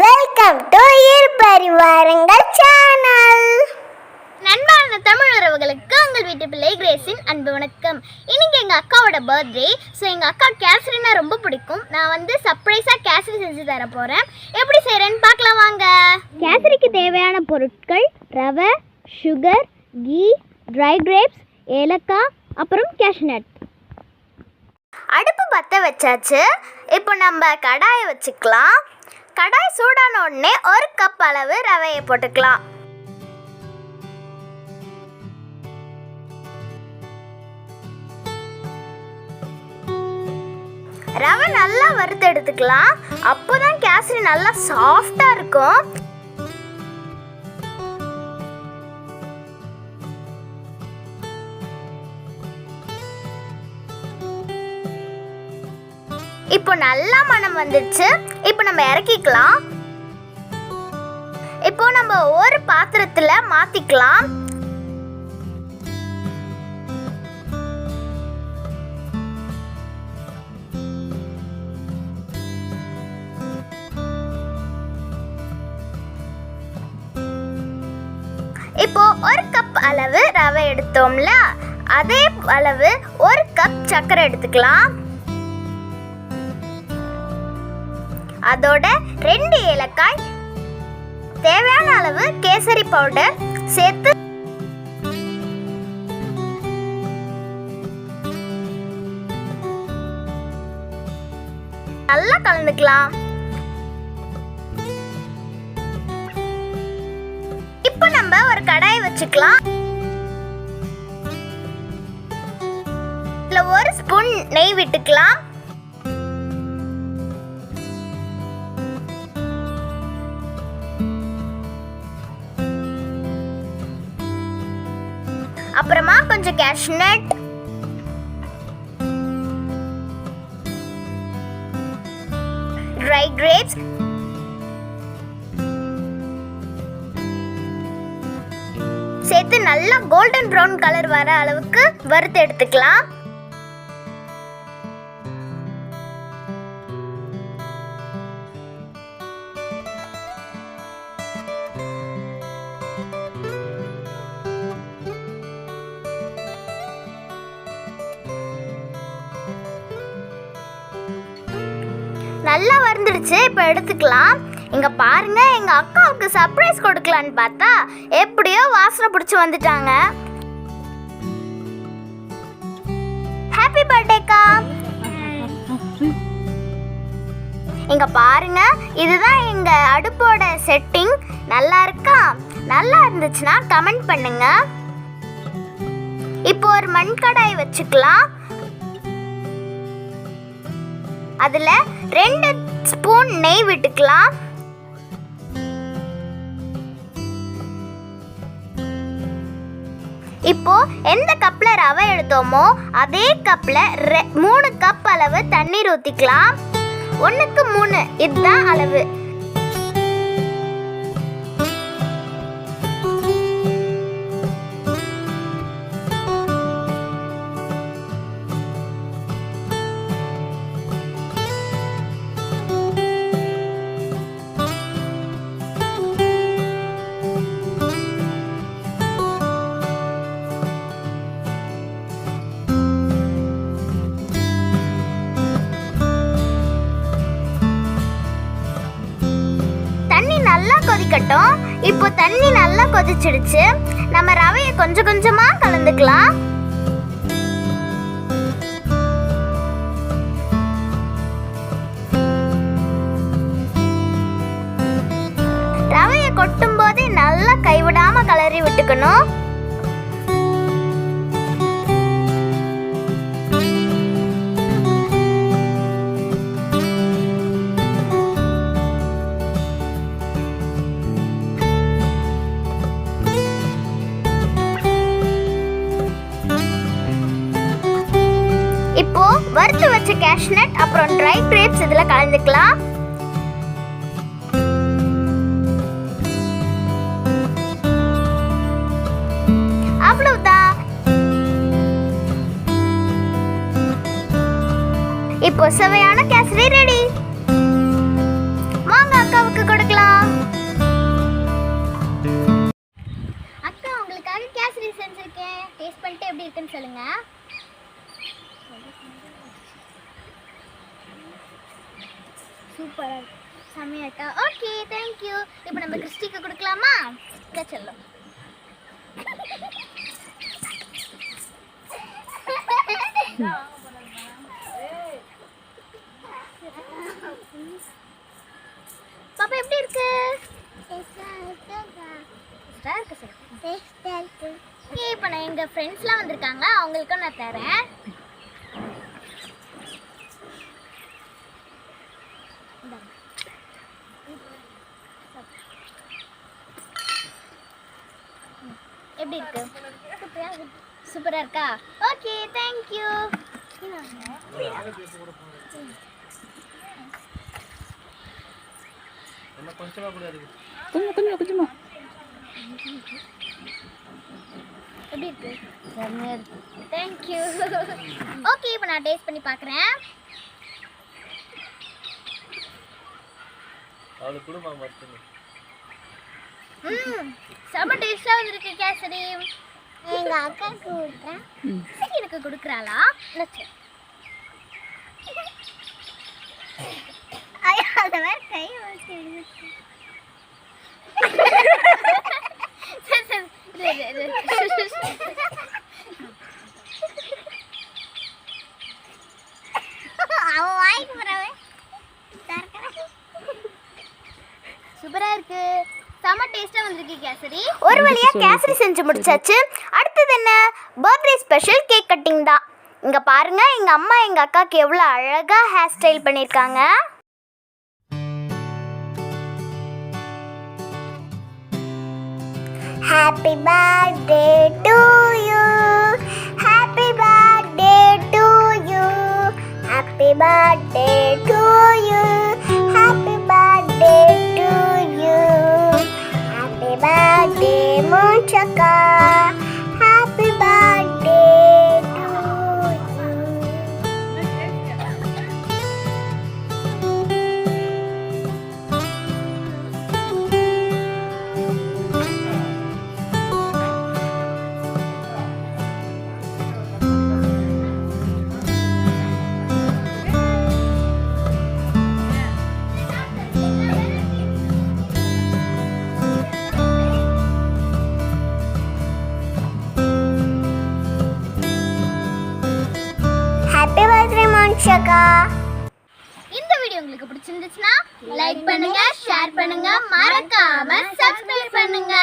Welcome to பரிவாரங்கள் channel. நண்பான தமிழ் உறவுகளுக்கு உங்கள் வீட்டு பிள்ளை கிரேஸின் அன்பு வணக்கம். இன்னைக்கு எங்கள் அக்காவோட பர்த்டே. ஸோ எங்கள் அக்கா கேசரினா ரொம்ப பிடிக்கும். நான் சர்ப்ரைஸாக கேசரி செஞ்சு தர போகிறேன். எப்படி செய்கிறேன்னு பார்க்கலாம் வாங்க. கேசரிக்கு தேவையான பொருட்கள் ரவை, சுகர், கீ, ட்ரை கிரேப்ஸ், ஏலக்காய், அப்புறம் கேஷ்நட். அடுப்பு பற்ற வச்சாச்சு. இப்போ நம்ம கடாயை வச்சுக்கலாம். கடாய் சூடான உடனே 1 கப் அளவு ரவையை போட்டுக்கலாம். ரவை நல்லா வறுத்து எடுத்துக்கலாம். அப்போதான் கேசரி நல்லா சாஃப்டா இருக்கும். இப்போ நல்லா மணம் வந்துடுச்சு. இப்போ நம்ம இறக்கிக்கலாம். இப்போ நம்ம ஒரு பாத்திரத்துல மாத்திக்கலாம். இப்போ 1 கப் அளவு ரவை எடுத்தோம்ல, அதே அளவு 1 கப் சர்க்கரை எடுத்துக்கலாம். அதோட 2 ஏலக்காய், தேவையான அளவு கேசரி பவுடர் சேர்த்து நல்லா கலந்துக்கலாம். இப்போ நம்ம ஒரு கடாயை வச்சுக்கலாம். இதுல 1 ஸ்பூன் நெய் விட்டுக்கலாம். அப்புறமா கொஞ்சம் கேஷ்நட், ட்ரை கிரேப்ஸ், சேர்த்து நல்லா கோல்டன் ப்ரௌன் கலர் வர அளவுக்கு வறுத்து எடுத்துக்கலாம். நல்லா வறுந்துடுச்சு. இப்போ எடுத்துக்கலாம். இங்க பாருங்க, எங்க அக்காவுக்கு சர்ப்ரைஸ் கொடுக்கலான்னு பார்த்தா எப்படியோ வாசனை பிடிச்சி வந்துட்டாங்க. ஹாப்பி பர்த்டேக்கா. இங்க பாருங்க, இதுதான் எங்க அடுப்போட செட்டிங். நல்லா இருக்கா? நல்லா இருந்துச்சுன்னா கமெண்ட் பண்ணுங்க. இப்போ ஒரு மண் கடாய் வச்சுக்கலாம். அதுல 2 ஸ்பூன் நெய் விட்டுக்கலாம். இப்போ எந்த கப்ல ரவை எடுத்தோமோ அதே கப்ல 3 கப் அளவு தண்ணீர் ஊத்திக்கலாம். 1க்கு 3 இதுதான் அளவு. நல்லா கொதிக்கட்டும். இப்போ தண்ணி நல்லா கொதிச்சிடுச்சு. நம்ம ரவையை கொஞ்சம் கொஞ்சமா கலந்துக்கலாம். ரவையை கொட்டும் போதே நல்லா கைவிடாம கலரி விட்டுக்கணும். இப்போ வறுத்து வச்ச கேஷ்நட் அப்புறம் ட்ரை கிரேப்ஸ் இதுல கலந்துக்கலாம். அவ்வளவுதான். இப்போ சுவையான கேசரி ரெடி. வாங்க அக்காவுக்கு கொடுக்கலாம். செம்மையா இருக்கா? Okay, thank you. இப்போ நம்ம கிறிஸ்டிக்கு கொடுக்கலாமா? செல்லம். பாப்பா எப்படி இருக்கு? இப்போ நான் எங்கள் ஃப்ரெண்ட்ஸ்லாம் வந்திருக்காங்க, அவங்களுக்கும் நான் தரேன். எப்படி இருக்கு? சூப்பரா இருக்கா? Okay, thank you. கொஞ்சமா எப்படி இருக்கு? Thank you. ஓகே, இப்போ நான் டேஸ்ட் பண்ணி பார்க்குறேன். செம்ம டேஸ்டாக வந்துருக்கு கேசரி. எங்கள் அக்காவுக்கு விட்றேன். எனக்கு கொடுக்குறாளா? ஐயோ அந்த மாதிரி கை வச்சு அவன் வாய்க்கு போறவன் சூப்பரா இருக்கு. செம்ம டேஸ்டா வந்திருக்கு கேசரி. ஒரு வழியா கேசரி செஞ்சு முடிச்சாச்சு. அடுத்தது என்ன? பர்த்டே ஸ்பெஷல் கேக் கட்டிங் தான். இங்க பாருங்க, எங்க அம்மா எங்க அக்காக்கு எவ்வளவு அழகா ஹேர் ஸ்டைல் பண்ணிருக்காங்க. Happy birthday to you. Happy birthday to you. Happy birthday to you. Happy birthday to you. Happy birthday Munchaka. Happy birthday to you. Happy birthday Munchaka. இந்த வீடியோ உங்களுக்கு பிடிச்சிருந்துச்சுன்னா லைக் பண்ணுங்க, ஷேர் பண்ணுங்க, மறக்காம subscribe பண்ணுங்க.